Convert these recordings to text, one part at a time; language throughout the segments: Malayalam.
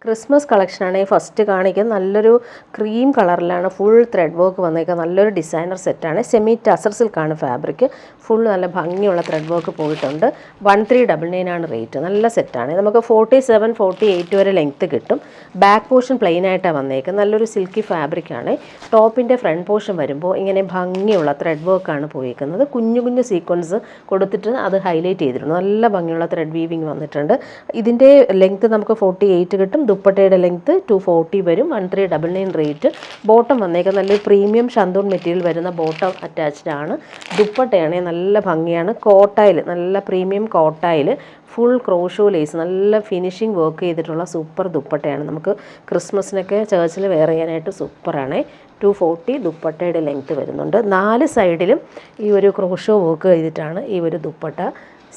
ക്രിസ്മസ് കളക്ഷനാണ് ഫസ്റ്റ് കാണിക്കുന്നത്. നല്ലൊരു ക്രീം കളറിലാണ് ഫുൾ ത്രെഡ് വർക്ക് വന്നേക്കുന്നത്. നല്ലൊരു ഡിസൈനർ സെറ്റാണ്. സെമി ടസർ സിൽക്കാണ് ഫാബ്രിക്. ഫുൾ നല്ല ഭംഗിയുള്ള ത്രെഡ് വർക്ക് പോയിട്ടുണ്ട്. 1399 ആണ് റേറ്റ്. നല്ല സെറ്റാണ്. നമുക്ക് 47, 48 വരെ ലെങ്ത്ത് കിട്ടും. ബാക്ക് പോർഷൻ പ്ലെയിൻ ആയിട്ടാണ് വന്നേക്കുന്നത്. നല്ലൊരു സിൽക്കി ഫാബ്രിക്കാണ്. ടോപ്പിൻ്റെ ഫ്രണ്ട് പോർഷൻ വരുമ്പോൾ ഇങ്ങനെ ഭംഗിയുള്ള ത്രെഡ് വർക്കാണ് പോയിരിക്കുന്നത്. കുഞ്ഞു കുഞ്ഞു സീക്വൻസ് കൊടുത്തിട്ട് അത് ഹൈലൈറ്റ് ചെയ്തിട്ടുണ്ട്. നല്ല ഭംഗിയുള്ള ത്രെഡ് വീവിങ് വന്നിട്ടുണ്ട്. ഇതിൻ്റെ ലെങ്ത്ത് നമുക്ക് 48 കിട്ടും. ദുപ്പട്ടയുടെ ലെങ്ത്ത് 240 വരും. 1399 റേറ്റ്. ബോട്ടം വന്നേക്കുന്നത് നല്ലൊരു പ്രീമിയം ഷന്തൂൺ മെറ്റീരിയൽ വരുന്ന ബോട്ടം അറ്റാച്ച്ഡ് ആണ്. ദുപ്പട്ടയാണെങ്കിൽ നല്ല ഭംഗിയാണ്. കോട്ടായിൽ നല്ല പ്രീമിയം കോട്ടായിൽ ഫുൾ ക്രോഷോ ലേസ് നല്ല ഫിനിഷിങ് വർക്ക് ചെയ്തിട്ടുള്ള സൂപ്പർ ദുപ്പട്ടയാണ്. നമുക്ക് ക്രിസ്മസിനൊക്കെ ചർച്ചിൽ വെയർ ചെയ്യാനായിട്ട് സൂപ്പറാണ്. 240 ദുപ്പട്ടയുടെ ലെങ്ത്ത് വരുന്നുണ്ട്. 4 സൈഡിലും ഈ ഒരു ക്രോഷോ വർക്ക് ചെയ്തിട്ടാണ് ഈ ഒരു ദുപ്പട്ട.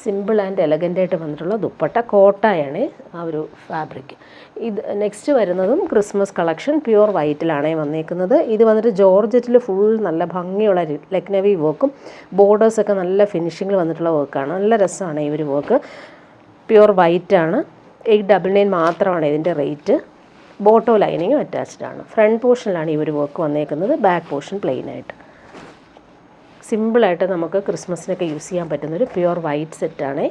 സിമ്പിൾ ആൻഡ് എലഗൻ്റായിട്ട് വന്നിട്ടുള്ള ദുപ്പട്ട. കോട്ടായാണ് ആ ഒരു ഫാബ്രിക്. ഇത് നെക്സ്റ്റ് വരുന്നതും ക്രിസ്മസ് കളക്ഷൻ പ്യുവർ വൈറ്റിലാണ് വന്നേക്കുന്നത്. ഇത് വന്നിട്ട് ജോർജറ്റിൽ ഫുൾ നല്ല ഭംഗിയുള്ള ലക്നവി വർക്കും ബോർഡേഴ്സൊക്കെ നല്ല ഫിനിഷിങ്ങിൽ വന്നിട്ടുള്ള വർക്കാണ്. നല്ല രസമാണ് ഈ ഒരു വർക്ക്. പ്യുവർ വൈറ്റാണ്. 899 മാത്രമാണ് ഇതിൻ്റെ റേറ്റ്. ബോട്ടോ ലൈനിങ്ങും അറ്റാച്ച്ഡ് ആണ്. ഫ്രണ്ട് പോർഷനിലാണ് ഈ ഒരു വർക്ക് വന്നേക്കുന്നത്. ബാക്ക് പോർഷൻ പ്ലെയിൻ ആയിട്ട് സിമ്പിളായിട്ട് നമുക്ക് ക്രിസ്മസിനൊക്കെ യൂസ് ചെയ്യാൻ പറ്റുന്നൊരു പ്യുവർ വൈറ്റ് സെറ്റാണ്.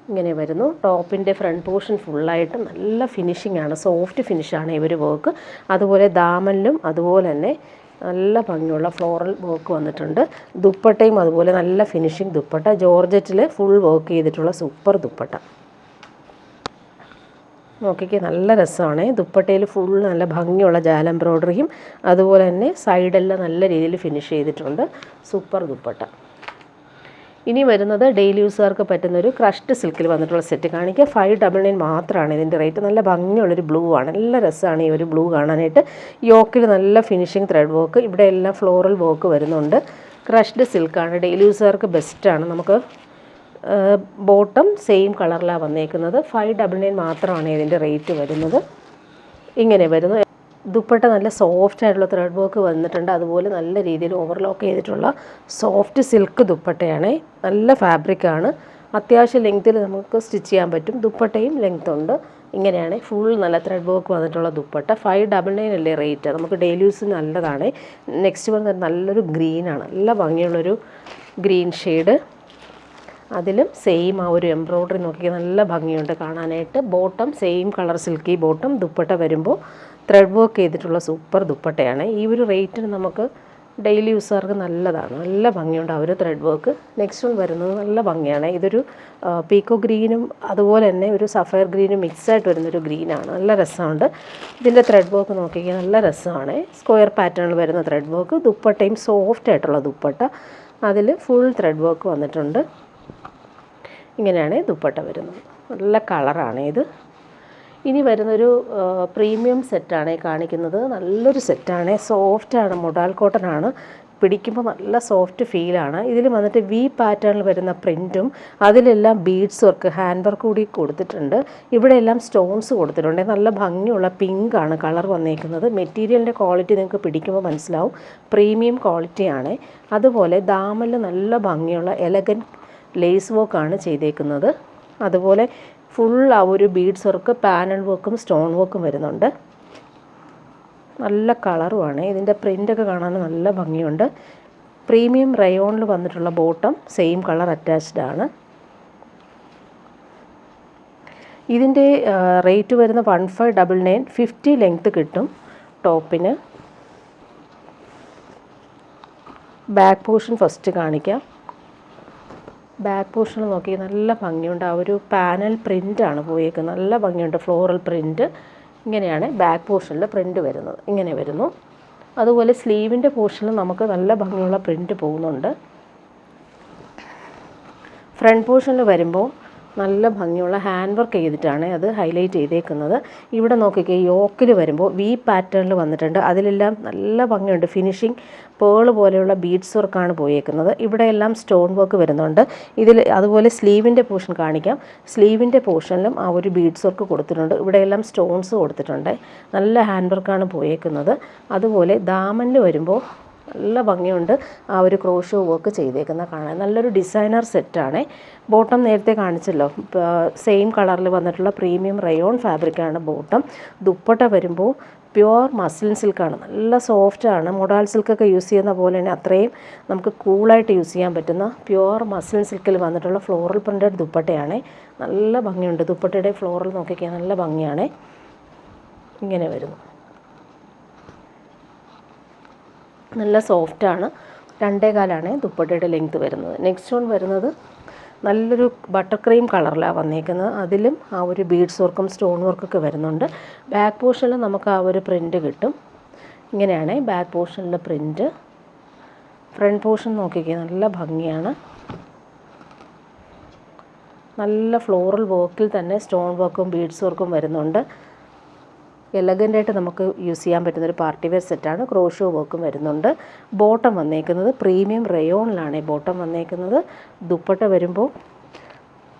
ഇങ്ങനെ വരുന്നു. ടോപ്പിൻ്റെ ഫ്രണ്ട് പോർഷൻ ഫുള്ളായിട്ട് നല്ല ഫിനിഷിംഗ് ആണ്. സോഫ്റ്റ് ഫിനിഷാണ് ഈ ഒരു വർക്ക്. അതുപോലെ ദാമനിലും അതുപോലെ തന്നെ നല്ല ഭംഗിയുള്ള ഫ്ലോറൽ വർക്ക് വന്നിട്ടുണ്ട്. ദുപ്പട്ടയും അതുപോലെ നല്ല ഫിനിഷിംഗ് ദുപ്പട്ട. ജോർജറ്റിൽ ഫുൾ വർക്ക് ചെയ്തിട്ടുള്ള സൂപ്പർ ദുപ്പട്ട. നോക്കിക്കേ, നല്ല രസമാണ്. ദുപ്പട്ടയിൽ ഫുൾ നല്ല ഭംഗിയുള്ള ജാൽ എംബ്രോയ്ഡറിയും അതുപോലെ തന്നെ സൈഡെല്ലാം നല്ല രീതിയിൽ ഫിനിഷ് ചെയ്തിട്ടുണ്ട്. സൂപ്പർ ദുപ്പട്ട. ഇനി വരുന്നത് ഡെയിലി യൂസുകാർക്ക് പറ്റുന്നൊരു ക്രഷ്ഡ് സിൽക്കിൽ വന്നിട്ടുള്ള സെറ്റ് കാണിക്കുക. 599 മാത്രമാണ് ഇതിൻ്റെ റേറ്റ്. നല്ല ഭംഗിയുള്ളൊരു ബ്ലൂ ആണ്. നല്ല രസമാണ് ഈ ഒരു ബ്ലൂ കാണാനായിട്ട്. യോക്കിൽ നല്ല ഫിനിഷിങ് ത്രെഡ് വർക്ക്. ഇവിടെ എല്ലാം ഫ്ലോറൽ വർക്ക് വരുന്നുണ്ട്. ക്രഷ്ഡ് സിൽക്കാണ്. ഡെയിലി യൂസുകാർക്ക് ബെസ്റ്റാണ്. നമുക്ക് ബോട്ടം സെയിം കളറിലാണ് വന്നേക്കുന്നത്. 599 മാത്രമാണ് ഇതിൻ്റെ റേറ്റ് വരുന്നത്. ഇങ്ങനെ വരുന്നു. ദുപ്പട്ട നല്ല സോഫ്റ്റ് ആയിട്ടുള്ള ത്രെഡ് വർക്ക് വന്നിട്ടുണ്ട്. അതുപോലെ നല്ല രീതിയിൽ ഓവർലോക്ക് ചെയ്തിട്ടുള്ള സോഫ്റ്റ് സിൽക്ക് ദുപ്പട്ടയാണ്. നല്ല ഫാബ്രിക്കാണ്. അത്യാവശ്യം ലെങ്ത്തിൽ നമുക്ക് സ്റ്റിച്ച് ചെയ്യാൻ പറ്റും. ദുപ്പട്ടയും ലെങ്ത് ഉണ്ട്. ഇങ്ങനെയാണ് ഫുൾ നല്ല ത്രെഡ് വർക്ക് വന്നിട്ടുള്ള ദുപ്പട്ട. 599 അല്ലേ റേറ്റ്. നമുക്ക് ഡെയിലി യൂസിന് നല്ലതാണ്. നെക്സ്റ്റ് വരുന്നത് നല്ലൊരു ഗ്രീനാണ്. നല്ല ഭംഗിയുള്ളൊരു ഗ്രീൻ ഷെയ്ഡ്. അതിലും സെയിം ആ ഒരു എംബ്രോയ്ഡറി നോക്കി നല്ല ഭംഗിയുണ്ട് കാണാനായിട്ട്. Bottom same colour silky bottom. Dupatta വരുമ്പോൾ ത്രെഡ് വർക്ക് ചെയ്തിട്ടുള്ള സൂപ്പർ ദുപ്പട്ടയാണ്. ഈ ഒരു റേറ്റിന് നമുക്ക് ഡെയിലി യൂസുകാർക്ക് നല്ലതാണ്. നല്ല ഭംഗിയുണ്ട് ആ ഒരു ത്രെഡ് വർക്ക്. നെക്സ്റ്റ് വൺ വരുന്നത് നല്ല ഭംഗിയാണ്. ഇതൊരു പീക്കോ ഗ്രീനും അതുപോലെ തന്നെ ഒരു സഫയർ ഗ്രീനും മിക്സായിട്ട് വരുന്നൊരു ഗ്രീനാണ്. നല്ല രസമുണ്ട്. ഇതിൻ്റെ ത്രെഡ് വർക്ക് നോക്കിയാൽ നല്ല രസമാണ്. സ്ക്വയർ പാറ്റേണിൽ വരുന്ന ത്രെഡ് വർക്ക്. ദുപ്പട്ടയും സോഫ്റ്റ് ആയിട്ടുള്ള ദുപ്പട്ട. അതിൽ ഫുൾ ത്രെഡ് വർക്ക് വന്നിട്ടുണ്ട്. ഇങ്ങനെയാണ് ദുപ്പട്ട വരുന്നത്. നല്ല കളറാണ് ഇത്. ഇനി വരുന്നൊരു പ്രീമിയം സെറ്റാണ് കാണിക്കുന്നത്. നല്ലൊരു സെറ്റാണ്. സോഫ്റ്റാണ്. മൊഡാൽ കോട്ടൺ ആണ്. പിടിക്കുമ്പോൾ നല്ല സോഫ്റ്റ് ഫീലാണ്. ഇതിൽ വന്നിട്ട് വി പാറ്റേണിൽ വരുന്ന പ്രിൻറ്റും അതിലെല്ലാം ബീഡ്സ് വർക്ക് ഹാൻഡ് വർക്ക് കൂടി കൊടുത്തിട്ടുണ്ട്. ഇവിടെ എല്ലാം സ്റ്റോൺസ് കൊടുത്തിട്ടുണ്ട്. നല്ല ഭംഗിയുള്ള പിങ്കാണ് കളർ വന്നേക്കുന്നത്. മെറ്റീരിയലിൻ്റെ ക്വാളിറ്റി നിങ്ങൾക്ക് പിടിക്കുമ്പോൾ മനസ്സിലാവും. പ്രീമിയം ക്വാളിറ്റിയാണ്. അതുപോലെ ദാമനിൽ നല്ല ഭംഗിയുള്ള എലഗൻറ്റ് ലേസ് വർക്കാണ് ചെയ്തേക്കുന്നത്. അതുപോലെ ഫുൾ ആ ഒരു ബീഡ്സ് വർക്ക് പാനൽ വർക്കും സ്റ്റോൺ വർക്കും വരുന്നുണ്ട്. നല്ല കളറുമാണ്. ഇതിൻ്റെ പ്രിൻ്റൊക്കെ കാണാൻ നല്ല ഭംഗിയുണ്ട്. പ്രീമിയം റയോണിൽ വന്നിട്ടുള്ള ബോട്ടം സെയിം കളർ അറ്റാച്ച്ഡ് ആണ്. ഇതിൻ്റെ റേറ്റ് വരുന്ന 1599. 50 ലെങ്ത്ത് കിട്ടും ടോപ്പിന്. ബാക്ക് പോർഷൻ ഫസ്റ്റ് കാണിക്കാം. ബാക്ക് പോർഷനിൽ നോക്കി നല്ല ഭംഗിയുണ്ട്. ആ ഒരു പാനൽ പ്രിൻ്റാണ് പോയേക്കുന്നത്. നല്ല ഭംഗിയുണ്ട്. Floral print. ഇങ്ങനെയാണ് ബാക്ക് പോർഷനിൽ പ്രിൻ്റ് വരുന്നത്. ഇങ്ങനെ വരുന്നു. അതുപോലെ സ്ലീവിൻ്റെ പോർഷനിൽ നമുക്ക് നല്ല ഭംഗിയുള്ള പ്രിൻ്റ് പോകുന്നുണ്ട്. ഫ്രണ്ട് പോർഷനിൽ വരുമ്പോൾ നല്ല ഭംഗിയുള്ള ഹാൻഡ് വർക്ക് ചെയ്തിട്ടാണ് അത് ഹൈലൈറ്റ് ചെയ്തേക്കുന്നത്. ഇവിടെ നോക്കിക്കേ, യോക്കിൽ വരുമ്പോൾ വി പാറ്റേണിൽ വന്നിട്ടുണ്ട്. അതിലെല്ലാം നല്ല ഭംഗിയുണ്ട്. ഫിനിഷിങ് പേൾ പോലെയുള്ള ബീഡ്സ് വർക്കാണ് പോയേക്കുന്നത്. ഇവിടെ എല്ലാം സ്റ്റോൺ വർക്ക് വരുന്നുണ്ട്. ഇതിൽ അതുപോലെ സ്ലീവിൻ്റെ പോർഷൻ കാണിക്കാം. സ്ലീവിൻ്റെ പോർഷനിലും ആ ഒരു ബീഡ്സ് വർക്ക് കൊടുത്തിട്ടുണ്ട്. ഇവിടെയെല്ലാം സ്റ്റോൺസ് കൊടുത്തിട്ടുണ്ട്. നല്ല ഹാൻഡ് വർക്കാണ് പോയേക്കുന്നത്. അതുപോലെ ദാമനിൽ വരുമ്പോൾ നല്ല ഭംഗിയുണ്ട് ആ ഒരു ക്രോഷോ വർക്ക് ചെയ്തേക്കുന്ന കാണാൻ. നല്ലൊരു ഡിസൈനർ സെറ്റാണ്. ബോട്ടം നേരത്തെ കാണിച്ചല്ലോ, സെയിം കളറിൽ വന്നിട്ടുള്ള പ്രീമിയം റയോൺ ഫാബ്രിക്കാണ് ബോട്ടം. ദുപ്പട്ട വരുമ്പോൾ പ്യുവർ മസ്ലിൻ സിൽക്കാണ്, നല്ല സോഫ്റ്റാണ്. മൊഡാൾ സിൽക്കൊക്കെ യൂസ് ചെയ്യുന്ന പോലെ തന്നെ അത്രയും നമുക്ക് കൂളായിട്ട് യൂസ് ചെയ്യാൻ പറ്റുന്ന പ്യുവർ മസ്ലിൻ സിൽക്കിൽ വന്നിട്ടുള്ള ഫ്ലോറൽ പ്രിൻറ്റഡ് ദുപ്പട്ടയാണ്. നല്ല ഭംഗിയുണ്ട്. ദുപ്പട്ടയുടെ ഫ്ലോറൽ നോക്കിക്കാൻ നല്ല ഭംഗിയാണ്. ഇങ്ങനെ വരുന്നു, നല്ല സോഫ്റ്റാണ്. 2.25 ദുപ്പട്ടയുടെ ലെങ്ത്ത് വരുന്നത്. നെക്സ്റ്റ് വൺ വരുന്നത് നല്ലൊരു ബട്ടർ ക്രീം കളറിലാണ് വന്നേക്കുന്നത്. അതിലും ആ ഒരു ബീഡ്സ് വർക്കും സ്റ്റോൺ വർക്കൊക്കെ വരുന്നുണ്ട്. ബാക്ക് പോർഷനിൽ നമുക്ക് ആ ഒരു പ്രിൻറ്റ് കിട്ടും. ഇങ്ങനെയാണ് ബാക്ക് പോർഷനിലെ പ്രിൻറ്റ്. ഫ്രണ്ട് പോർഷൻ നോക്കിക്കുക, നല്ല ഭംഗിയാണ്. നല്ല ഫ്ലോറൽ വർക്കിൽ തന്നെ സ്റ്റോൺ വർക്കും ബീഡ്സ് വർക്കും വരുന്നുണ്ട്. എലഗൻ്റായിട്ട് നമുക്ക് യൂസ് ചെയ്യാൻ പറ്റുന്നൊരു പാർട്ടി വെയർ സെറ്റാണ്. ക്രോഷോ വർക്കും വരുന്നുണ്ട്. ബോട്ടം വന്നേക്കുന്നത് പ്രീമിയം റയോണിലാണ് ബോട്ടം വന്നേക്കുന്നത്. ദുപ്പട്ട വരുമ്പോൾ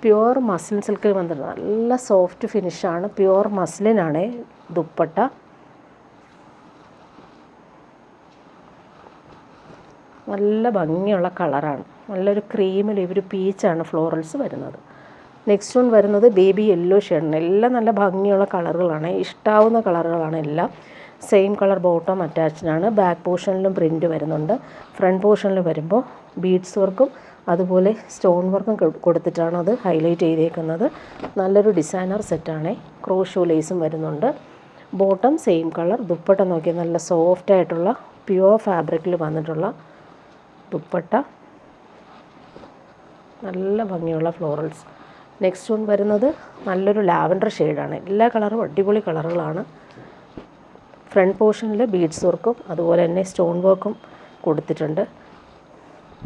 പ്യുവർ മസ്ലിൻ സിൽക്കിൽ വന്നിട്ട് നല്ല സോഫ്റ്റ് ഫിനിഷാണ്. പ്യുവർ മസ്ലിനാണ് ദുപ്പട്ട. നല്ല ഭംഗിയുള്ള കളറാണ്. നല്ലൊരു ക്രീമിൽ ഒരു പീച്ചാണ് ഫ്ലോറൽസ് വരുന്നത്. നെക്സ്റ്റ് വൺ വരുന്നത് ബേബി യെല്ലോ ഷെയ്ഡാണ്. എല്ലാം നല്ല ഭംഗിയുള്ള കളറുകളാണ്, ഇഷ്ടാവുന്ന കളറുകളാണ് എല്ലാം. സെയിം കളർ ബോട്ടം അറ്റാച്ച്ഡാണ്. ബാക്ക് പോർഷനിലും പ്രിൻറ്റ് വരുന്നുണ്ട്. ഫ്രണ്ട് പോർഷനിൽ വരുമ്പോൾ ബീഡ്സ് വർക്കും അതുപോലെ സ്റ്റോൺ വർക്കും കൊടുത്തിട്ടാണ് അത് ഹൈലൈറ്റ് ചെയ്തേക്കുന്നത്. നല്ലൊരു ഡിസൈനർ സെറ്റാണ്. ക്രോഷോ ലേസും വരുന്നുണ്ട്. Bottom same colour. ദുപ്പട്ട നോക്കിയാൽ നല്ല സോഫ്റ്റായിട്ടുള്ള പ്യുവർ ഫാബ്രിക്കിൽ വന്നിട്ടുള്ള ദുപ്പട്ട, നല്ല ഭംഗിയുള്ള ഫ്ലോറൽസ്. നെക്സ്റ്റ് വൺ വരുന്നത് നല്ലൊരു ലാവൻഡർ ഷെയ്ഡാണ്. എല്ലാ കളറും അടിപൊളി കളറുകളാണ്. ഫ്രണ്ട് പോർഷനിൽ ബീഡ്സ് വർക്കും അതുപോലെ തന്നെ സ്റ്റോൺ വർക്കും കൊടുത്തിട്ടുണ്ട്.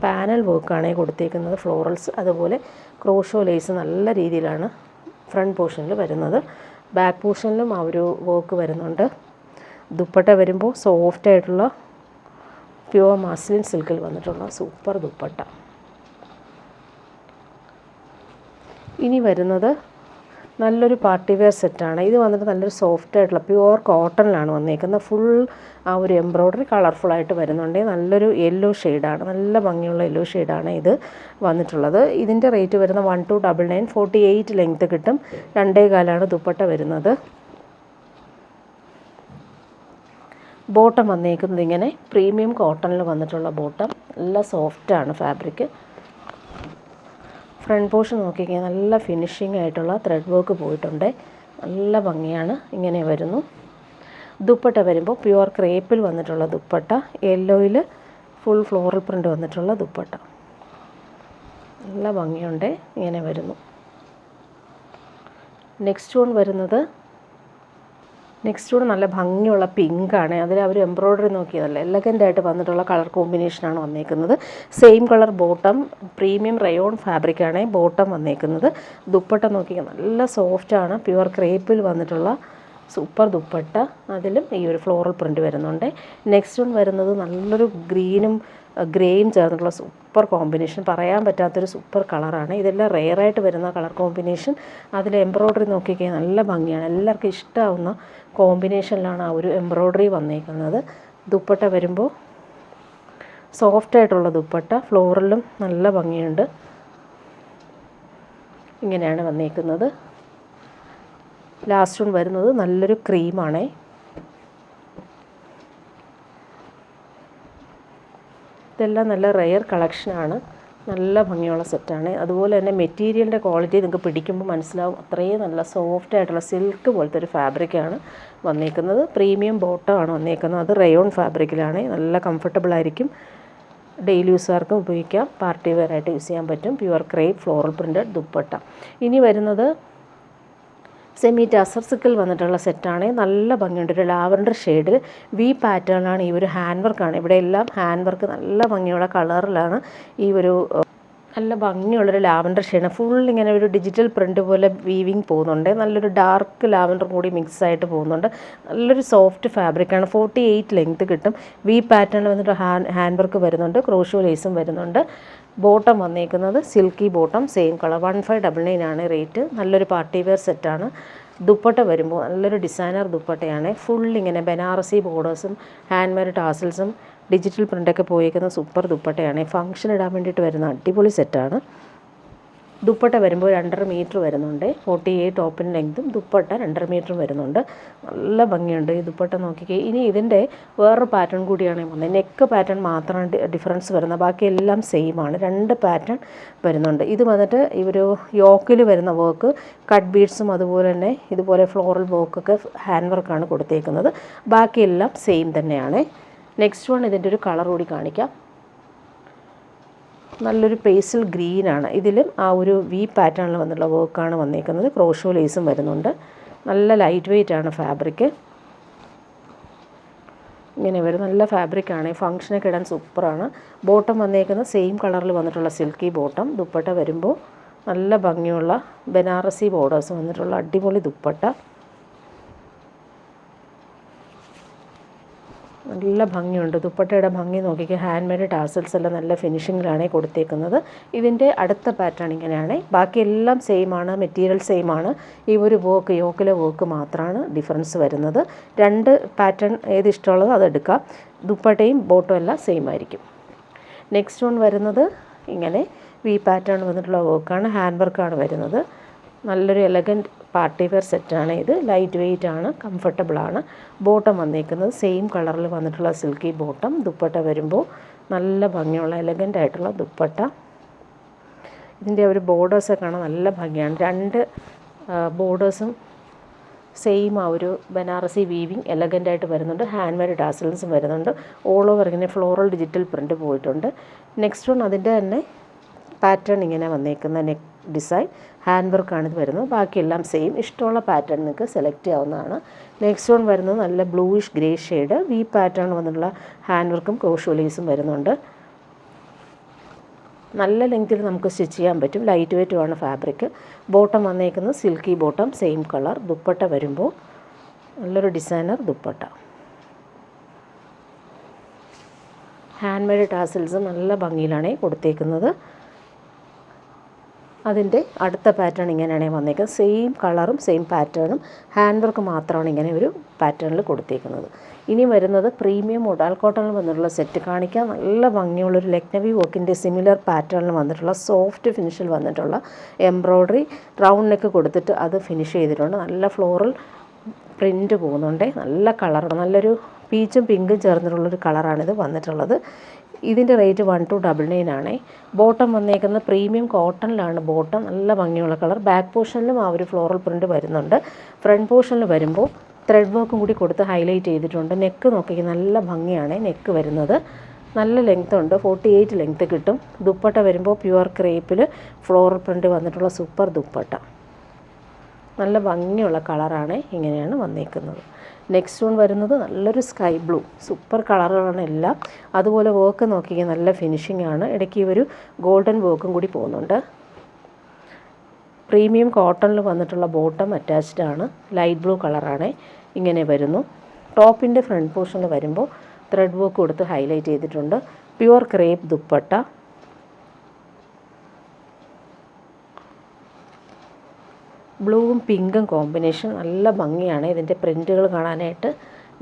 പാനൽ വർക്കാണ് കൊടുത്തേക്കുന്നത് ഫ്ലോറൽസ്. അതുപോലെ ക്രോഷോ ലേസ് നല്ല രീതിയിലാണ് ഫ്രണ്ട് പോർഷനിൽ വരുന്നത്. ബാക്ക് പോർഷനിലും ആ ഒരു വർക്ക് വരുന്നുണ്ട്. ദുപ്പട്ട വരുമ്പോൾ സോഫ്റ്റായിട്ടുള്ള പ്യുവർ മസ്ലിൻ സിൽക്കിൽ വന്നിട്ടുള്ള സൂപ്പർ ദുപ്പട്ട. ഇനി വരുന്നത് നല്ലൊരു പാർട്ടി വെയർ സെറ്റാണ്. ഇത് വന്നിട്ട് നല്ലൊരു സോഫ്റ്റായിട്ടുള്ള പ്യുവർ കോട്ടണിലാണ് വന്നേക്കുന്നത്. ഫുൾ ആ ഒരു എംബ്രോയ്ഡറി കളർഫുള്ളായിട്ട് വരുന്നുണ്ട്. നല്ലൊരു യെല്ലോ ഷെയ്ഡാണ്, നല്ല ഭംഗിയുള്ള യെല്ലോ ഷെയ്ഡാണ് ഇത് വന്നിട്ടുള്ളത്. ഇതിൻ്റെ റേറ്റ് വരുന്ന 1299, 48 ലെങ്ത്ത് കിട്ടും. 2.25 ദുപ്പട്ട വരുന്നത്. ബോട്ടം വന്നേക്കുന്നത് ഇങ്ങനെ പ്രീമിയം കോട്ടണിൽ വന്നിട്ടുള്ള ബോട്ടം. നല്ല സോഫ്റ്റാണ് ഫാബ്രിക്. ഫ്രണ്ട് പോർഷൻ നോക്കിക്കഴിഞ്ഞാൽ നല്ല ഫിനിഷിംഗ് ആയിട്ടുള്ള ത്രെഡ് വർക്ക് പോയിട്ടുണ്ട്. നല്ല ഭംഗിയാണ്. ഇങ്ങനെ വരുന്നു. ദുപ്പട്ട വരുമ്പോൾ പ്യുവർ ക്രേപ്പിൽ വന്നിട്ടുള്ള ദുപ്പട്ട. യെല്ലോയിൽ ഫുൾ ഫ്ലോറൽ പ്രിൻ്റ് വന്നിട്ടുള്ള ദുപ്പട്ട. നല്ല ഭംഗിയുണ്ട്. ഇങ്ങനെ വരുന്നു. നെക്സ്റ്റ് വൺ വരുന്നത് നല്ല ഭംഗിയുള്ള പിങ്കാണ്. അതിൽ അവർ എംബ്രോയ്ഡറി നോക്കിയതല്ല, എലഗൻ്റായിട്ട് വന്നിട്ടുള്ള കളർ കോമ്പിനേഷനാണ് വന്നേക്കുന്നത്. Same colour bottom. Premium rayon ഫാബ്രിക്കാണ് ബോട്ടം വന്നേക്കുന്നത്. ദുപ്പട്ട നോക്കിയാൽ നല്ല സോഫ്റ്റാണ്. പ്യുവർ ക്രേപ്പിൽ വന്നിട്ടുള്ള സൂപ്പർ ദുപ്പട്ട. അതിലും ഈ ഒരു ഫ്ലോറൽ പ്രിൻ്റ് വരുന്നുണ്ട്. നെക്സ്റ്റ് വൺ വരുന്നത് നല്ലൊരു ഗ്രീനും ഗ്രേയും ചേർന്നിട്ടുള്ള സൂപ്പർ കോമ്പിനേഷൻ. പറയാൻ പറ്റാത്തൊരു സൂപ്പർ കളറാണ്. ഇതെല്ലാം റെയറായിട്ട് വരുന്ന കളർ കോമ്പിനേഷൻ. അതിൽ എംബ്രോയ്ഡറി നോക്കിക്കഴിഞ്ഞാൽ നല്ല ഭംഗിയാണ്. എല്ലാവർക്കും ഇഷ്ടമാവുന്ന കോമ്പിനേഷനിലാണ് ആ ഒരു എംബ്രോയ്ഡറി വന്നേക്കുന്നത്. ദുപ്പട്ട വരുമ്പോൾ സോഫ്റ്റായിട്ടുള്ള ദുപ്പട്ട. ഫ്ലോറലും നല്ല ഭംഗിയുണ്ട്. ഇങ്ങനെയാണ് വന്നേക്കുന്നത്. ലാസ്റ്റ് വൺ വരുന്നത് നല്ലൊരു ക്രീമാണ്. ഇതെല്ലാം നല്ല റെയർ കളക്ഷനാണ്. നല്ല ഭംഗിയുള്ള സെറ്റാണ്. അതുപോലെ തന്നെ മെറ്റീരിയലിൻ്റെ ക്വാളിറ്റി നിങ്ങൾക്ക് പിടിക്കുമ്പോൾ മനസ്സിലാവും. അത്രയും നല്ല സോഫ്റ്റായിട്ടുള്ള സിൽക്ക് പോലത്തെ ഒരു ഫാബ്രിക്കാണ് വന്നേക്കുന്നത്. പ്രീമിയം ബോട്ടമാണ് വന്നേക്കുന്നത്. അത് റയോൺ ഫാബ്രിക്കിലാണ്. നല്ല കംഫർട്ടബിളായിരിക്കും. ഡെയിലി യൂസുകാർക്കും ഉപയോഗിക്കാം. പാർട്ടി വെയറായിട്ട് യൂസ് ചെയ്യാൻ പറ്റും. Pure crepe floral printed dupatta. ഇനി വരുന്നത് സെമി ടസർ സിൽക്കിൽ വന്നിട്ടുള്ള സെറ്റാണ്. നല്ല ഭംഗിയുണ്ട്. ഒരു ലാവൻഡർ ഷെയ്ഡിൽ വി പാറ്റേണാണ്. ഈ ഒരു ഹാൻഡ് വർക്കാണ്. ഇവിടെ എല്ലാം ഹാൻഡ് വർക്ക് നല്ല ഭംഗിയുള്ള കളറിലാണ്. ഈ ഒരു നല്ല ഭംഗിയുള്ളൊരു ലാവൻഡർ ഷെയ്ഡ്. ഫുൾ ഇങ്ങനെ ഒരു ഡിജിറ്റൽ പ്രിൻ്റ് പോലെ വീവിങ് പോകുന്നുണ്ട്. നല്ലൊരു ഡാർക്ക് ലാവൻഡർ കൂടി മിക്സ് ആയിട്ട് പോകുന്നുണ്ട്. നല്ലൊരു സോഫ്റ്റ് ഫാബ്രിക്കാണ്. 48 ലെങ്ത്ത് കിട്ടും. വി പാറ്റേണിൽ വന്നിട്ട് ഹാൻഡ് വർക്ക് വരുന്നുണ്ട്. ക്രോഷോ ലേസും വരുന്നുണ്ട്. ബോട്ടം വന്നേക്കുന്നത് സിൽക്കി ബോട്ടം. Same colour. 1599 ആണ് റേറ്റ്. നല്ലൊരു പാർട്ടി വെയർ സെറ്റാണ്. ദുപ്പട്ട വരുമ്പോൾ നല്ലൊരു ഡിസൈനർ ദുപ്പട്ടയാണ്. ഫുൾ ഇങ്ങനെ ബനാറസി ബോർഡേഴ്സും ഹാൻഡ് മെയ്ഡ് ടാസൽസും ഡിജിറ്റൽ പ്രിൻ്റൊക്കെ പോയേക്കുന്ന സൂപ്പർ ദുപ്പട്ടയാണ്. ഫംഗ്ഷൻ ഇടാൻ വേണ്ടിയിട്ട് വരുന്ന അടിപൊളി സെറ്റാണ്. ദുപ്പട്ട വരുമ്പോൾ 2.5 മീറ്റർ വരുന്നുണ്ട്. 48 ടോപ്പിൻ ലെങ്തും ദുപ്പട്ട 2.5 മീറ്ററും വരുന്നുണ്ട്. നല്ല ഭംഗിയുണ്ട് ഈ ദുപ്പട്ട നോക്കിക്കേ. ഇനി ഇതിൻ്റെ വേറൊരു പാറ്റേൺ കൂടിയാണ് വന്നത്. നെക്ക് പാറ്റേൺ മാത്രമാണ് ഡിഫറൻസ് വരുന്നത്. ബാക്കി എല്ലാം സെയിം ആണ്. 2 പാറ്റേൺ വരുന്നുണ്ട്. ഇത് വന്നിട്ട് ഒരു യോക്കിൽ വരുന്ന വർക്ക്, കട്ട് ബീഡ്സും അതുപോലെ തന്നെ ഇതുപോലെ ഫ്ലോറൽ വർക്കൊക്കെ ഹാൻഡ് വർക്കാണ് കൊടുത്തേക്കുന്നത്. ബാക്കിയെല്ലാം സെയിം തന്നെയാണ്. നെക്സ്റ്റ് വൺ ഇതിൻ്റെ ഒരു കളർ കൂടി കാണിക്കാം. നല്ലൊരു പേസ്റ്റൽ ഗ്രീനാണ്. ഇതിലും ആ ഒരു വി പാറ്റേണിൽ വന്നിട്ടുള്ള വർക്കാണ് വന്നേക്കുന്നത്. ക്രോഷോ ലേസും വരുന്നുണ്ട്. നല്ല ലൈറ്റ് വെയ്റ്റ് ആണ് ഫാബ്രിക്. ഇങ്ങനെ വരും. നല്ല ഫാബ്രിക്കാണ്. ഫംഗ്ഷനൊക്കെ ഇടാൻ സൂപ്പറാണ്. ബോട്ടം വന്നേക്കുന്നത് സെയിം കളറിൽ വന്നിട്ടുള്ള സിൽക്കി ബോട്ടം. ദുപ്പട്ട വരുമ്പോൾ നല്ല ഭംഗിയുള്ള ബനാറസി ബോർഡേഴ്സ് വന്നിട്ടുള്ള അടിപൊളി ദുപ്പട്ട. നല്ല ഭംഗിയുണ്ട്. ദുപ്പട്ടയുടെ ഭംഗി നോക്കിക്കുക. ഹാൻഡ് മെയ്ഡ് ടാസൽസ് എല്ലാം നല്ല ഫിനിഷിങ്ങിലാണ് കൊടുത്തേക്കുന്നത്. ഇതിൻ്റെ അടുത്ത പാറ്റേൺ ഇങ്ങനെയാണ്. ബാക്കി എല്ലാം സെയിം ആണ്. മെറ്റീരിയൽ സെയിം ആണ്. ഈ ഒരു വർക്ക്, യോക്കിലെ വർക്ക് മാത്രമാണ് ഡിഫറൻസ് വരുന്നത്. 2 പാറ്റേൺ ഏത് ഇഷ്ടമുള്ളത് അതെടുക്കാം. ദുപ്പട്ടയും ബോട്ടും എല്ലാം സെയിം ആയിരിക്കും. നെക്സ്റ്റ് വൺ വരുന്നത് ഇങ്ങനെ വി പാറ്റേൺ വന്നിട്ടുള്ള വർക്കാണ്. ഹാൻഡ് വർക്കാണ് വരുന്നത്. നല്ലൊരു എലഗൻറ്റ് പാർട്ടി വെയർ സെറ്റാണ് ഇത്. ലൈറ്റ് വെയ്റ്റ് ആണ്, കംഫർട്ടബിളാണ്. ബോട്ടം വന്നേക്കുന്നത് സെയിം കളറിൽ വന്നിട്ടുള്ള സിൽക്കി ബോട്ടം. ദുപ്പട്ട വരുമ്പോൾ നല്ല ഭംഗിയുള്ള എലഗൻ്റ് ആയിട്ടുള്ള ദുപ്പട്ട. ഇതിൻ്റെ ഒരു ബോർഡേഴ്സൊക്കെ കാണാൻ നല്ല ഭംഗിയാണ്. 2 ബോർഡേഴ്സും സെയിം ആ ഒരു ബനാറസി വീവിങ് എലഗൻ്റായിട്ട് വരുന്നുണ്ട്. ഹാൻഡ് മെയ്ഡ് ടാസൽസും വരുന്നുണ്ട്. ഓൾ ഓവർ ഇങ്ങനെ ഫ്ലോറൽ ഡിജിറ്റൽ പ്രിൻ്റ് പോയിട്ടുണ്ട്. നെക്സ്റ്റ് വൺ അതിൻ്റെ തന്നെ പാറ്റേൺ ഇങ്ങനെ വന്നേക്കുന്ന നെക്ക് ഡിസൈൻ ഹാൻഡ് വർക്കാണ് ഇത് വരുന്നത്. ബാക്കിയെല്ലാം സെയിം. ഇഷ്ടമുള്ള പാറ്റേൺ നിങ്ങൾക്ക് സെലക്ട് ചെയ്യാവുന്നതാണ്. നെക്സ്റ്റ് വൺ വരുന്നത് നല്ല bluish grey shade V pattern വന്നിട്ടുള്ള ഹാൻഡ് വർക്കും ക്രോഷോ ലേസും വരുന്നുണ്ട്. നല്ല ലെങ്ത്തിൽ നമുക്ക് സ്റ്റിച്ച് ചെയ്യാൻ പറ്റും. ലൈറ്റ് വെയ്റ്റുമാണ് ഫാബ്രിക്. ബോട്ടം വന്നേക്കുന്നത് silky bottom same colour. Dupatta വരുമ്പോൾ നല്ലൊരു designer dupatta. Hand made tassels നല്ല ഭംഗിയിലാണ് കൊടുത്തേക്കുന്നത്. അതിൻ്റെ അടുത്ത പാറ്റേൺ ഇങ്ങനെയാണ് വന്നേക്കുന്നത്. സെയിം കളറും സെയിം പാറ്റേണും ഹാൻഡ് വർക്ക് മാത്രമാണ് ഇങ്ങനെ ഒരു പാറ്റേണിൽ കൊടുത്തേക്കുന്നത്. ഇനി വരുന്നത് പ്രീമിയം മോഡൽ കോട്ടണിൽ വന്നിട്ടുള്ള സെറ്റ് കാണിക്കാം. നല്ല ഭംഗിയുള്ളൊരു ലക്നവി വർക്കിൻ്റെ സിമിലർ പാറ്റേണിൽ വന്നിട്ടുള്ള സോഫ്റ്റ് ഫിനിഷിൽ വന്നിട്ടുള്ള എംബ്രോയ്ഡറി റൗണ്ട് നെക്ക് കൊടുത്തിട്ട് അത് ഫിനിഷ് ചെയ്തിട്ടുണ്ട്. നല്ല ഫ്ലോറൽ പ്രിൻ്റ് പോകുന്നുണ്ട്. നല്ല കളറാണ്. നല്ലൊരു പീച്ചും പിങ്കും ചേർന്നിട്ടുള്ളൊരു കളറാണിത് വന്നിട്ടുള്ളത്. ഇതിൻ്റെ റേറ്റ് 1299 ആണ്. ബോട്ടം വന്നേക്കുന്നത് പ്രീമിയം കോട്ടണിലാണ് ബോട്ടം. നല്ല ഭംഗിയുള്ള കളർ. ബാക്ക് പോർഷനിലും ആ ഒരു ഫ്ലോറൽ പ്രിൻ്റ് വരുന്നുണ്ട്. ഫ്രണ്ട് പോർഷനിൽ വരുമ്പോൾ ത്രെഡ് വർക്കും കൂടി കൊടുത്ത് ഹൈലൈറ്റ് ചെയ്തിട്ടുണ്ട്. നെക്ക് നോക്കി നല്ല ഭംഗിയാണ് നെക്ക് വരുന്നത്. നല്ല ലെങ്ത് ഉണ്ട്. 48 ലെങ്ത് കിട്ടും. ദുപ്പട്ട വരുമ്പോൾ പ്യുവർ ക്രേപ്പിൽ ഫ്ലോറൽ പ്രിൻ്റ് വന്നിട്ടുള്ള സൂപ്പർ ദുപ്പട്ട. നല്ല ഭംഗിയുള്ള കളറാണ്. ഇങ്ങനെയാണ് വന്നേക്കുന്നത്. നെക്സ്റ്റ് വൺ വരുന്നത് നല്ലൊരു സ്കൈ ബ്ലൂ സൂപ്പർ കളറുകളാണ് എല്ലാം. അതുപോലെ വർക്ക് നോക്കിയാൽ നല്ല ഫിനിഷിംഗ് ആണ്. ഇടയ്ക്ക് ഒരു ഗോൾഡൻ വർക്കും കൂടി പോകുന്നുണ്ട്. പ്രീമിയം കോട്ടണിൽ വന്നിട്ടുള്ള ബോട്ടം അറ്റാച്ച്ഡ് ആണ്. ലൈറ്റ് ബ്ലൂ കളറാണ്. ഇങ്ങനെ വരുന്നു. ടോപ്പിൻ്റെ ഫ്രണ്ട് പോർഷനിൽ വരുമ്പോൾ ത്രെഡ് വർക്ക് കൊടുത്ത് ഹൈലൈറ്റ് ചെയ്തിട്ടുണ്ട്. Pure crepe dupatta. ബ്ലൂവും പിങ്കും കോമ്പിനേഷൻ നല്ല ഭംഗിയാണ് ഇതിൻ്റെ പ്രിൻറ്റുകൾ കാണാനായിട്ട്.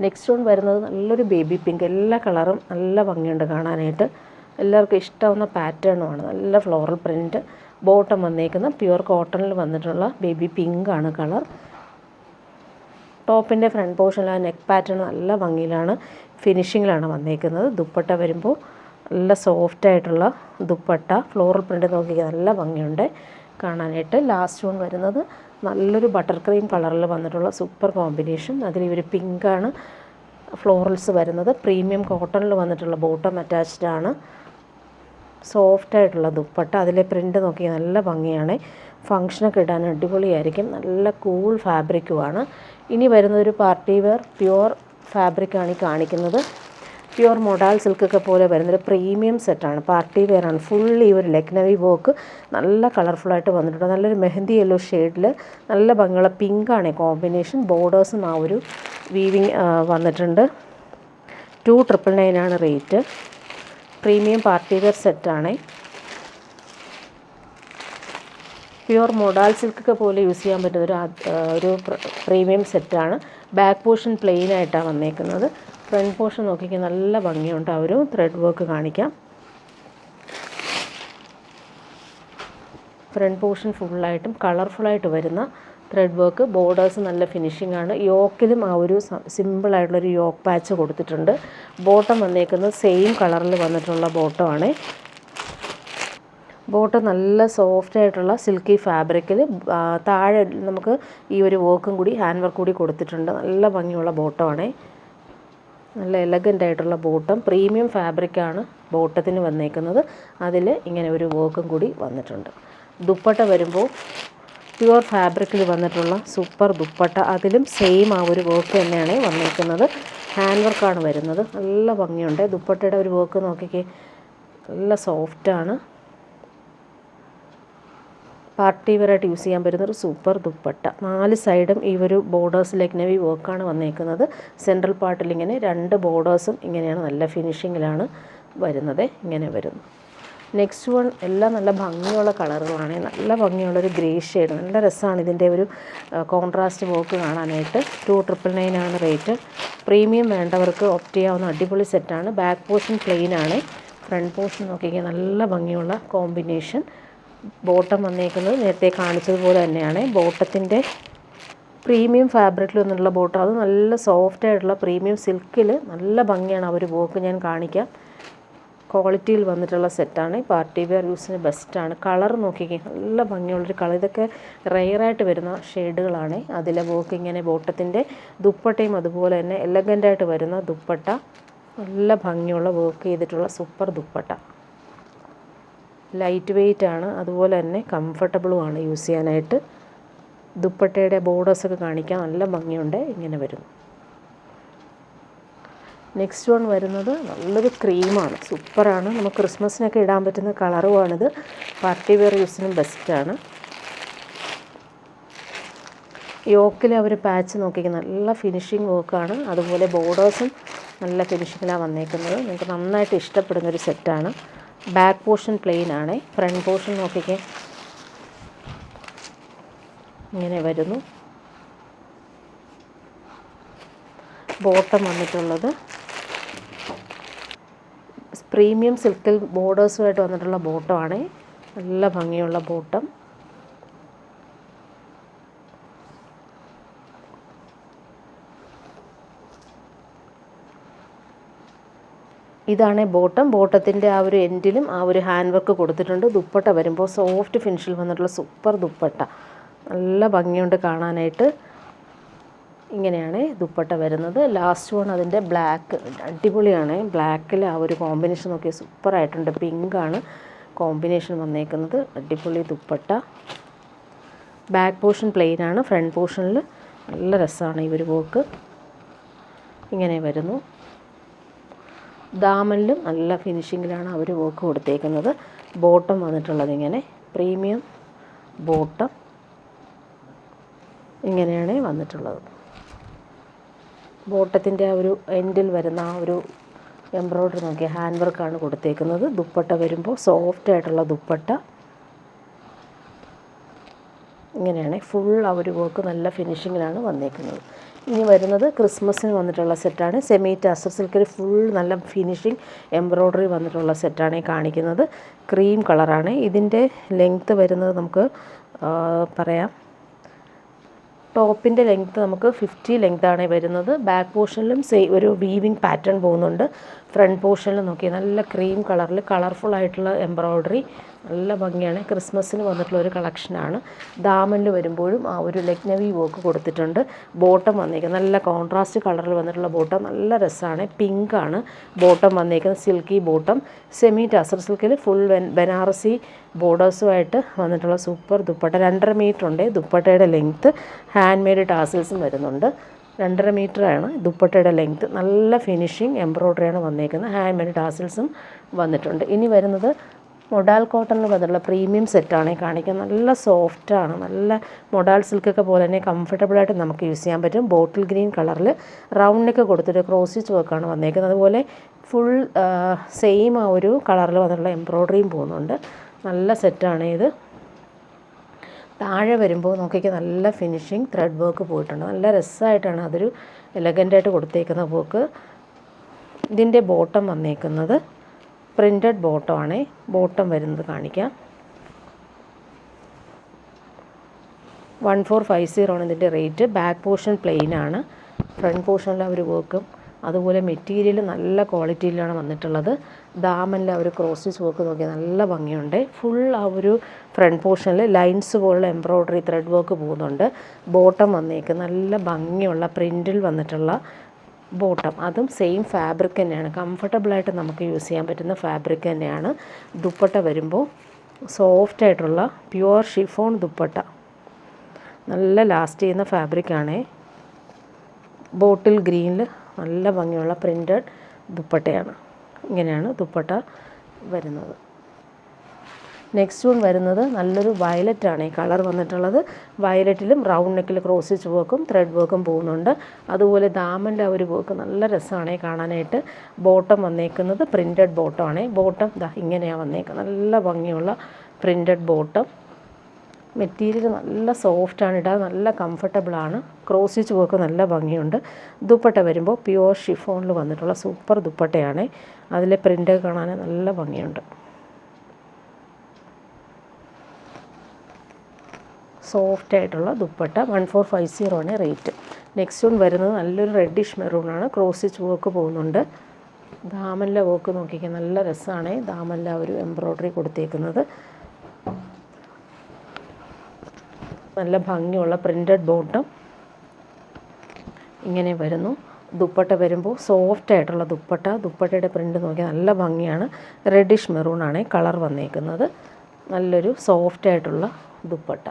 നെക്സ്റ്റ് വൺ വരുന്നത് നല്ലൊരു ബേബി പിങ്ക്. എല്ലാ കളറും നല്ല ഭംഗിയുണ്ട് കാണാനായിട്ട്. എല്ലാവർക്കും ഇഷ്ടമാവുന്ന പാറ്റേണുമാണ്. നല്ല ഫ്ലോറൽ പ്രിൻറ്റ്. ബോട്ടം വന്നേക്കുന്ന പ്യുവർ കോട്ടണിൽ വന്നിട്ടുള്ള ബേബി പിങ്കാണ് കളർ. ടോപ്പിൻ്റെ ഫ്രണ്ട് പോർഷനിൽ ആ നെക്ക് പാറ്റേൺ നല്ല ഭംഗിയിലാണ് ഫിനിഷിങ്ങിലാണ് വന്നേക്കുന്നത്. ദുപ്പട്ട വരുമ്പോൾ നല്ല സോഫ്റ്റായിട്ടുള്ള ദുപ്പട്ട. ഫ്ലോറൽ പ്രിൻറ്റ് നോക്കിയാൽ നല്ല ഭംഗിയുണ്ട് കാണാനായിട്ട്. ലാസ്റ്റ് വൺ വരുന്നത് നല്ലൊരു ബട്ടർ ക്രീം കളറിൽ വന്നിട്ടുള്ള സൂപ്പർ കോമ്പിനേഷൻ. അതിൽ ഒരു പിങ്കാണ് ഫ്ലോറൽസ് വരുന്നത്. പ്രീമിയം കോട്ടണിൽ വന്നിട്ടുള്ള ബോട്ടം അറ്റാച്ച്ഡ് ആണ്. സോഫ്റ്റായിട്ടുള്ള ദുപ്പട്ട. അതിലെ പ്രിൻ്റ് നോക്കിയാൽ നല്ല ഭംഗിയാണ്. ഫങ്ഷനൊക്കെ ഇടാൻ അടിപൊളിയായിരിക്കും. നല്ല കൂൾ ഫാബ്രിക്കുമാണ്. ഇനി വരുന്നതൊരു പാർട്ടി വെയർ പ്യുവർ ഫാബ്രിക്കാണ് ഈ കാണിക്കുന്നത്. പ്യുവർ മൊഡാൽ സിൽക്കൊക്കെ പോലെ വരുന്നൊരു പ്രീമിയം സെറ്റാണ്. പാർട്ടി വെയറാണ്. ഫുള്ളി ഒരു ലക്നവി വർക്ക് നല്ല കളർഫുള്ളായിട്ട് വന്നിട്ടുണ്ട്. നല്ലൊരു മെഹന്തി യെല്ലോ ഷെയ്ഡിൽ നല്ല ഭംഗിയുള്ള പിങ്കാണ് കോമ്പിനേഷൻ. ബോർഡേഴ്സും ആ ഒരു വീവിങ് വന്നിട്ടുണ്ട്. 299 ആണ് റേറ്റ്. പ്രീമിയം പാർട്ടി വെയർ സെറ്റാണ്. പ്യുവർ മൊഡാൽ സിൽക്കൊക്കെ പോലെ യൂസ് ചെയ്യാൻ പറ്റുന്ന ഒരു പ്രീമിയം സെറ്റാണ്. ബാക്ക് പോർഷൻ പ്ലെയിൻ ആയിട്ടാണ് വന്നേക്കുന്നത്. ഫ്രണ്ട് പോർഷൻ നോക്കിക്കാൻ നല്ല ഭംഗിയുണ്ട്. ആ ഒരു ത്രെഡ് വർക്ക് കാണിക്കാം. ഫ്രണ്ട് പോർഷൻ ഫുള്ളായിട്ടും കളർഫുള്ളായിട്ട് വരുന്ന ത്രെഡ് വർക്ക്. ബോർഡേഴ്സ് നല്ല ഫിനിഷിംഗ് ആണ്. യോക്കിലും ആ ഒരു സിമ്പിളായിട്ടുള്ളൊരു യോക്ക് പാച്ച് കൊടുത്തിട്ടുണ്ട്. ബോട്ടം വന്നേക്കുന്നത് സെയിം കളറിൽ വന്നിട്ടുള്ള ബോട്ടമാണ്. ബോട്ടം നല്ല സോഫ്റ്റ് ആയിട്ടുള്ള സിൽക്കി ഫാബ്രിക്കിൽ താഴെ നമുക്ക് ഈ ഒരു വർക്കും കൂടി ഹാൻഡ് വർക്ക് കൂടി കൊടുത്തിട്ടുണ്ട്. നല്ല ഭംഗിയുള്ള ബോട്ടമാണ്. നല്ല എലഗൻ്റ് ആയിട്ടുള്ള ബോട്ടം. പ്രീമിയം ഫാബ്രിക്കാണ് ബോട്ടത്തിന് വന്നേക്കുന്നത്. അതിൽ ഇങ്ങനെ ഒരു വർക്കും കൂടി വന്നിട്ടുണ്ട്. ദുപ്പട്ട വരുമ്പോൾ പ്യുവർ ഫാബ്രിക്കിൽ വന്നിട്ടുള്ള സൂപ്പർ ദുപ്പട്ട. അതിലും സെയിം ആ ഒരു വർക്ക് തന്നെയാണ് വന്നേക്കുന്നത്. ഹാൻഡ് വർക്കാണ് വരുന്നത്. നല്ല ഭംഗിയുണ്ട്. ദുപ്പട്ടയുടെ ഒരു വർക്ക് നോക്കിക്കേ, നല്ല സോഫ്റ്റാണ്. പാർട്ടി വെയറായിട്ട് യൂസ് ചെയ്യാൻ പറ്റുന്നൊരു സൂപ്പർ ദുപ്പട്ട. 4 സൈഡും ഈ ഒരു ബോർഡേഴ്സ് ലക്നവി വർക്കാണ് വന്നേക്കുന്നത്. സെൻട്രൽ പാർട്ടിൽ ഇങ്ങനെ 2 ബോർഡേഴ്സും ഇങ്ങനെയാണ് നല്ല ഫിനിഷിങ്ങിലാണ് വരുന്നത്. ഇങ്ങനെ വരുന്നു. നെക്സ്റ്റ് വൺ എല്ലാം നല്ല ഭംഗിയുള്ള കളറുകളാണ്. നല്ല ഭംഗിയുള്ളൊരു ഗ്രേ ഷെയ്ഡ്. നല്ല രസമാണ് ഇതിൻ്റെ ഒരു കോൺട്രാസ്റ്റ് വർക്ക് കാണാനായിട്ട്. 2,999 ആണ് റേറ്റ്. പ്രീമിയം വേണ്ടവർക്ക് ഓപ്റ്റ് ചെയ്യാവുന്ന അടിപൊളി സെറ്റാണ്. ബാക്ക് പോർഷൻ പ്ലെയിൻ ആണ്. ഫ്രണ്ട് പോർഷൻ നോക്കിക്കാൻ നല്ല ഭംഗിയുള്ള കോമ്പിനേഷൻ. ബോട്ടം വന്നേക്കുന്നത് നേരത്തെ കാണിച്ചതുപോലെ തന്നെയാണ്. ബോട്ടത്തിൻ്റെ പ്രീമിയം ഫാബ്രിക്കിൽ വന്നിട്ടുള്ള ബോട്ടം. അത് നല്ല സോഫ്റ്റ് ആയിട്ടുള്ള പ്രീമിയം സിൽക്കിൽ നല്ല ഭംഗിയാണ്. ആ ഒരു വർക്ക് ഞാൻ കാണിക്കാം. ക്വാളിറ്റിയിൽ വന്നിട്ടുള്ള സെറ്റാണ്. പാർട്ടി വെയർ യൂസിന് ബെസ്റ്റാണ്. കളർ നോക്കിക്കേ, നല്ല ഭംഗിയുള്ളൊരു കളർ. ഇതൊക്കെ റെയറായിട്ട് വരുന്ന ഷെയ്ഡുകളാണ്. അതിലെ വർക്ക് ഇങ്ങനെ ബോട്ടത്തിൻ്റെ ദുപ്പട്ടയും അതുപോലെ തന്നെ എലഗൻ്റായിട്ട് വരുന്ന ദുപ്പട്ട. നല്ല ഭംഗിയുള്ള വർക്ക് ചെയ്തിട്ടുള്ള സൂപ്പർ ദുപ്പട്ട. ലൈറ്റ് വെയ്റ്റ് ആണ്, അതുപോലെ തന്നെ കംഫർട്ടബിളുമാണ് യൂസ് ചെയ്യാനായിട്ട്. ദുപ്പട്ടയുടെ ബോർഡേഴ്സൊക്കെ കാണിക്കാൻ നല്ല ഭംഗിയുണ്ട്. ഇങ്ങനെ വരുന്നു. നെക്സ്റ്റ് വൺ വരുന്നത് നല്ലൊരു ക്രീമാണ്. സൂപ്പറാണ്. നമുക്ക് ക്രിസ്മസിനൊക്കെ ഇടാൻ പറ്റുന്ന കളറുമാണിത്. പാർട്ടി വെയർ യൂസിനും ബെസ്റ്റാണ്. യോക്കിൽ അവർ പാച്ച് നോക്കിക്കാൻ നല്ല ഫിനിഷിങ് വർക്കാണ്. അതുപോലെ ബോർഡേഴ്സും നല്ല ഫിനിഷിങ്ങിലാണ് വന്നേക്കുന്നത്. നിങ്ങൾക്ക് നന്നായിട്ട് ഇഷ്ടപ്പെടുന്നൊരു സെറ്റാണ്. ബാക്ക് പോർഷൻ പ്ലെയിൻ ആണ്. ഫ്രണ്ട് പോർഷൻ നോക്കിക്കാൻ ഇങ്ങനെ വരുന്നു. ബോട്ടം വന്നിട്ടുള്ളത് പ്രീമിയം സിൽക്കിൽ ബോർഡേഴ്സുമായിട്ട് വന്നിട്ടുള്ള ബോട്ടമാണ്. നല്ല ഭംഗിയുള്ള ബോട്ടം. ഇതാണ് ബോട്ടം. ബോട്ടത്തിൻ്റെ ആ ഒരു എൻഡിലും ആ ഒരു ഹാൻഡ് വർക്ക് കൊടുത്തിട്ടുണ്ട്. ദുപ്പട്ട വരുമ്പോൾ സോഫ്റ്റ് ഫിനിഷിൽ വന്നിട്ടുള്ള സൂപ്പർ ദുപ്പട്ട. നല്ല ഭംഗിയുണ്ട് കാണാനായിട്ട്. ഇങ്ങനെയാണ് ദുപ്പട്ട വരുന്നത്. ലാസ്റ്റ് വൺ അതിൻ്റെ ബ്ലാക്ക്. അടിപൊളിയാണ്. ബ്ലാക്കിൽ ആ ഒരു കോമ്പിനേഷൻ നോക്കിയാൽ സൂപ്പറായിട്ടുണ്ട്. പിങ്കാണ് കോമ്പിനേഷൻ വന്നേക്കുന്നത്. അടിപൊളി ദുപ്പട്ട. ബാക്ക് പോർഷൻ പ്ലെയിൻ ആണ്. ഫ്രണ്ട് പോർഷനിൽ നല്ല രസമാണ് ഈ ഒരു വർക്ക്. ഇങ്ങനെ വരുന്നു. ദാമനിലും നല്ല ഫിനിഷിങ്ങിലാണ് അവർ വർക്ക് കൊടുത്തേക്കുന്നത്. ബോട്ടം വന്നിട്ടുള്ളത് ഇങ്ങനെ പ്രീമിയം ബോട്ടം. ഇങ്ങനെയാണ് വന്നിട്ടുള്ളത്. ബോട്ടത്തിൻ്റെ ആ ഒരു എൻഡിൽ വരുന്ന ആ ഒരു എംബ്രോയ്ഡറി നോക്കിയ ഹാൻഡ് വർക്കാണ് കൊടുത്തേക്കുന്നത്. ദുപ്പട്ട വരുമ്പോൾ സോഫ്റ്റ് ആയിട്ടുള്ള ദുപ്പട്ട. ഇങ്ങനെയാണ് ഫുൾ ആ ഒരു വർക്ക് നല്ല ഫിനിഷിങ്ങിലാണ് വന്നേക്കുന്നത്. ഇനി വരുന്നത് ക്രിസ്മസിന് വന്നിട്ടുള്ള സെറ്റാണ്. സെമി ടസർ സിൽക്കിൽ ഫുൾ നല്ല ഫിനിഷിങ് എംബ്രോയ്ഡറി വന്നിട്ടുള്ള സെറ്റാണ് കാണിക്കുന്നത്. ക്രീം കളറാണ്. ഇതിൻ്റെ ലെങ്ത്ത് വരുന്നത് നമുക്ക് പറയാം. ടോപ്പിൻ്റെ ലെങ്ത്ത് നമുക്ക് 50 ലെങ്ത്താണ് വരുന്നത്. ബാക്ക് പോർഷനിലും ഒരു വീവിങ് പാറ്റേൺ പോകുന്നുണ്ട്. ഫ്രണ്ട് പോർഷനിൽ നോക്കി നല്ല ക്രീം കളറിൽ കളർഫുള്ളായിട്ടുള്ള എംബ്രോയ്ഡറി. നല്ല ഭംഗിയാണ്. ക്രിസ്മസിന് വന്നിട്ടുള്ള ഒരു കളക്ഷനാണ്. ദാമനിൽ വരുമ്പോഴും ആ ഒരു ലക്നവി വർക്ക് കൊടുത്തിട്ടുണ്ട്. ബോട്ടം വന്നേക്കുന്നത് നല്ല കോൺട്രാസ്റ്റ് കളറിൽ വന്നിട്ടുള്ള ബോട്ടം. നല്ല രസമാണ്. പിങ്കാണ് ബോട്ടം വന്നേക്കുന്നത്. Silky bottom. സെമി ടസർ സിൽക്കിൽ ഫുൾ ബനാറസി ബോർഡേഴ്സുമായിട്ട് വന്നിട്ടുള്ള സൂപ്പർ ദുപ്പട്ട. 2.5 മീറ്റർ ഉണ്ട് ദുപ്പട്ടയുടെ ലെങ്ത്ത്. ഹാൻഡ് മെയ്ഡ് ടാസിൽസും വരുന്നുണ്ട്. 2.5 മീറ്ററാണ് ദുപ്പട്ടയുടെ ലെങ്ത്ത്. നല്ല ഫിനിഷിങ് എംബ്രോയ്ഡറിയാണ് വന്നേക്കുന്നത്. ഹാൻഡ് മെയ്ഡ് ടാസിൽസും വന്നിട്ടുണ്ട്. ഇനി വരുന്നത് മൊഡാൽ കോട്ടണിൽ വന്നിട്ടുള്ള പ്രീമിയം സെറ്റാണ് കാണിക്കുന്നത്. നല്ല സോഫ്റ്റാണ്. നല്ല മൊഡാൽ സിൽക്കൊക്കെ പോലെ തന്നെ കംഫർട്ടബിളായിട്ട് നമുക്ക് യൂസ് ചെയ്യാൻ പറ്റും. ബോട്ടിൽ ഗ്രീൻ കളറിൽ റൗണ്ട് നെക്ക് കൊടുത്തിട്ട് ക്രോസ് സ്റ്റിച്ച് വർക്കാണ് വന്നേക്കുന്നത്. അതുപോലെ ഫുൾ സെയിം ആ ഒരു കളറിൽ വന്നിട്ടുള്ള എംബ്രോയ്ഡറിയും പോകുന്നുണ്ട്. നല്ല സെറ്റാണ് ഇത്. താഴെ വരുമ്പോൾ നോക്കിയാൽ നല്ല ഫിനിഷിങ് ത്രെഡ് വർക്ക് പോയിട്ടുണ്ട്. നല്ല രസമായിട്ടാണ് അതൊരു എലഗൻ്റായിട്ട് കൊടുത്തേക്കുന്ന വർക്ക്. ഇതിൻ്റെ ബോട്ടം വന്നേക്കുന്നത് പ്രിൻറ്റഡ് ബോട്ടമാണേ. ബോട്ടം വരുന്നത് കാണിക്കാം. 1450 ആണ് ഇതിൻ്റെ റേറ്റ്. ബാക്ക് പോർഷൻ പ്ലെയിൻ ആണ്. ഫ്രണ്ട് പോർഷനിൽ അവർ വർക്കും അതുപോലെ മെറ്റീരിയൽ നല്ല ക്വാളിറ്റിയിലാണ് വന്നിട്ടുള്ളത്. ദാമനിൽ അവർ ക്രോസ് സ്റ്റിച്ച് വർക്ക് നോക്കിയാൽ നല്ല ഭംഗിയുണ്ട്. ഫുൾ ആ ഒരു ഫ്രണ്ട് പോർഷനിൽ ലൈൻസ് പോലുള്ള എംബ്രോയ്ഡറി ത്രെഡ് വർക്ക് പോകുന്നുണ്ട്. ബോട്ടം വന്നേക്ക് നല്ല ഭംഗിയുള്ള പ്രിൻറ്റിൽ വന്നിട്ടുള്ള ബോട്ടം, അതും സെയിം ഫാബ്രിക് തന്നെയാണ്. കംഫർട്ടബിളായിട്ട് നമുക്ക് യൂസ് ചെയ്യാൻ പറ്റുന്ന ഫാബ്രിക് തന്നെയാണ്. ദുപ്പട്ട വരുമ്പോൾ സോഫ്റ്റായിട്ടുള്ള പ്യുവർ ഷിഫോൺ ദുപ്പട്ട, നല്ല ലാസ്റ്റ് ചെയ്യുന്ന ഫാബ്രിക്കാണേ. ബോട്ടിൽ ഗ്രീനിൽ നല്ല ഭംഗിയുള്ള പ്രിൻറ്റഡ് ദുപ്പട്ടയാണ്. ഇങ്ങനെയാണ് ദുപ്പട്ട വരുന്നത്. നെക്സ്റ്റ് വൺ വരുന്നത് നല്ലൊരു വയലറ്റാണ് ഈ കളർ വന്നിട്ടുള്ളത്. വയലറ്റിലും റൗണ്ട് നെക്കിൽ ക്രോസ് സ്റ്റിച്ച് വർക്കും ത്രെഡ് വർക്കും പോകുന്നുണ്ട്. അതുപോലെ ദാമൻ്റെ ഒരു വർക്ക് നല്ല രസമാണ് കാണാനായിട്ട്. ബോട്ടം വന്നേക്കുന്നത് പ്രിൻറ്റഡ് ബോട്ടമാണ്. ബോട്ടം ഇങ്ങനെയാണ് വന്നേക്കുന്നത്. നല്ല ഭംഗിയുള്ള പ്രിൻറ്റഡ് ബോട്ടം. മെറ്റീരിയൽ നല്ല സോഫ്റ്റാണ്, ഇടാൻ നല്ല കംഫർട്ടബിളാണ്. ക്രോസ് സ്റ്റിച്ച് വർക്ക് നല്ല ഭംഗിയുണ്ട്. ദുപ്പട്ട വരുമ്പോൾ പ്യുവർ ഷിഫോണിൽ വന്നിട്ടുള്ള സൂപ്പർ ദുപ്പട്ടയാണ്. അതിലെ പ്രിൻ്റ് കാണാൻ നല്ല ഭംഗിയുണ്ട്. സോഫ്റ്റായിട്ടുള്ള ദുപ്പട്ട 1450 ആണ് റേറ്റ്. നെക്സ്റ്റ് വൺ വരുന്നത് നല്ലൊരു റെഡിഷ് മെറൂണാണ്. ക്രോസ് സ്റ്റിച്ച് വർക്ക് പോകുന്നുണ്ട്. ദാമനിലെ വർക്ക് നോക്കിക്കാൻ നല്ല രസമാണ്. ദാമനിലെ ഒരു എംബ്രോയ്ഡറി കൊടുത്തേക്കുന്നത്. നല്ല ഭംഗിയുള്ള പ്രിൻറ്റഡ് ബോട്ടം ഇങ്ങനെ വരുന്നു. ദുപ്പട്ട വരുമ്പോൾ സോഫ്റ്റായിട്ടുള്ള ദുപ്പട്ട. ദുപ്പട്ടയുടെ പ്രിൻ്റ് നോക്കിയാൽ നല്ല ഭംഗിയാണ്. റെഡിഷ് മെറൂണാണ് കളർ വന്നേക്കുന്നത്. നല്ലൊരു സോഫ്റ്റായിട്ടുള്ള ദുപ്പട്ട.